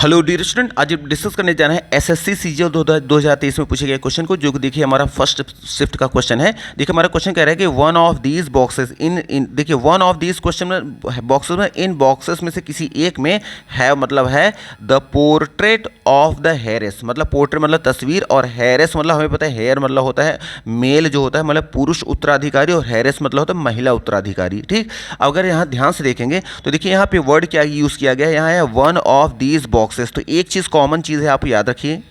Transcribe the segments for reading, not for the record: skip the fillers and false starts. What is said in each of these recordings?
Hello dear student, आज discuss करने जाना है एसएससी सीजीएल 2023 में पूछे गए क्वेश्चन को, जो कि देखिए हमारा फर्स्ट शिफ्ट का क्वेश्चन है। देखिए हमारा क्वेश्चन कह रहा है कि वन ऑफ दीज बॉक्सेस देखिए वन ऑफ दीज क्वेश्चन में बॉक्सेस में इन बॉक्सेस में से किसी एक में है मतलब है द पोर्ट्रेट ऑफ द हेयरेस, मतलब पोर्ट्रेट मतलब तस्वीर, और हेयरेस मतलब हमें पता है हेयर मतलब होता है मेल जो होता है, मतलब पुरुष उत्तराधिकारी, और हेयरेस मतलब होता है महिला उत्तराधिकारी। ठीक, अगर यहाँ ध्यान से देखेंगे तो देखिए यहाँ पे वर्ड क्या यूज़ किया गया है, यहाँ है वन ऑफ दीज बॉक्सेस। तो एक चीज़ कॉमन चीज़ है, आप याद रखिए,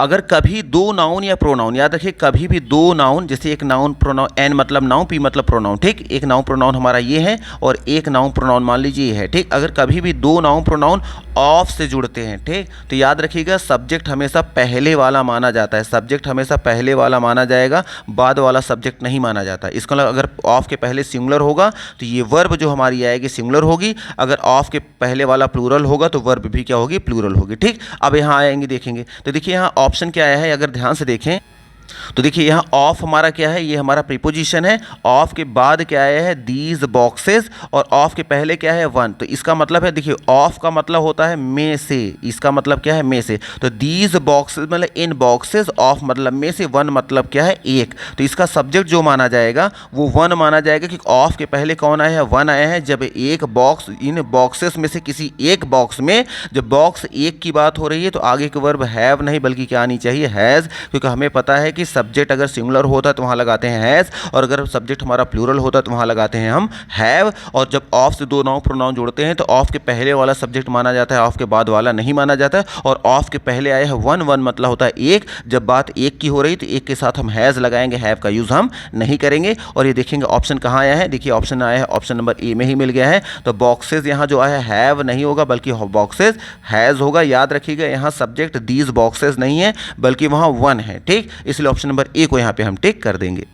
अगर कभी दो नाउन या प्रोनाउन, याद रखिए कभी भी दो नाउन, जैसे एक नाउन प्रोनाउन, एन मतलब नाउन, पी मतलब प्रोनाउन, ठीक, एक नाउन प्रोनाउन हमारा ये है और एक नाउन प्रोनाउन मान लीजिए ये है, ठीक, अगर कभी भी दो नाउन प्रोनाउन ऑफ से जुड़ते हैं, ठीक, तो याद रखिएगा सब्जेक्ट हमेशा पहले वाला माना जाता है, सब्जेक्ट हमेशा पहले वाला माना जाएगा, बाद वाला सब्जेक्ट नहीं माना जाता। इसका मतलब अगर ऑफ के पहले सिंगुलर होगा तो ये वर्ब जो हमारी आएगी सिंगुलर होगी, अगर ऑफ के पहले वाला प्लूरल होगा तो वर्ब भी क्या होगी, प्लूरल होगी। ठीक, अब यहाँ आएंगे देखेंगे तो देखिए यहाँ ऑप्शन क्या आया है, अगर ध्यान से देखें तो देखिए यहाँ ऑफ हमारा क्या है, ये हमारा प्रीपोजिशन है, ऑफ के बाद क्या आया है दीज बॉक्सेस, और ऑफ के पहले क्या है वन। तो इसका मतलब है देखिए ऑफ का मतलब होता है में से, इसका मतलब क्या है में से, तो दीज बॉक्सेस मतलब इन बॉक्सेस, ऑफ मतलब में से, वन मतलब क्या है एक। तो इसका सब्जेक्ट जो माना जाएगा वो वन माना जाएगा, कि ऑफ के पहले कौन आया है, वन आया है। जब एक बॉक्स, इन बॉक्सेस में से किसी एक बॉक्स में, जब बॉक्स एक की बात हो रही है तो आगे के वर्ब हैव नहीं बल्कि क्या आनी चाहिए, हैज़, क्योंकि हमें पता है कि सब्जेक्ट अगर सिंगुलर होता है तो वहाँ लगाते हैं हैज़, और अगर सब्जेक्ट हमारा प्लूरल होता है तो वहाँ लगाते हैं हम हैव। और जब ऑफ से दो नाउन प्रोनाउन जोड़ते हैं तो ऑफ के पहले वाला सब्जेक्ट माना जाता है, ऑफ के बाद वाला नहीं माना जाता है। और ऑफ के पहले आया है वन, वन मतलब होता है एक, जब बात एक की हो रही तो एक के साथ हम हैज़ लगाएंगे, हैव का यूज़ हम नहीं करेंगे। और ये देखेंगे ऑप्शन कहाँ आया है, देखिए ऑप्शन आया है ऑप्शन नंबर ए में ही मिल गया है। तो बॉक्सेस यहाँ जो आया है हैव नहीं होगा बल्कि बॉक्सेस हैज़ होगा। याद रखिएगा यहाँ सब्जेक्ट दीज बॉक्सेस नहीं है बल्कि वहाँ वन है, ठीक, इसलिए ऑप्शन नंबर ए को यहाँ पे हम टिक कर देंगे।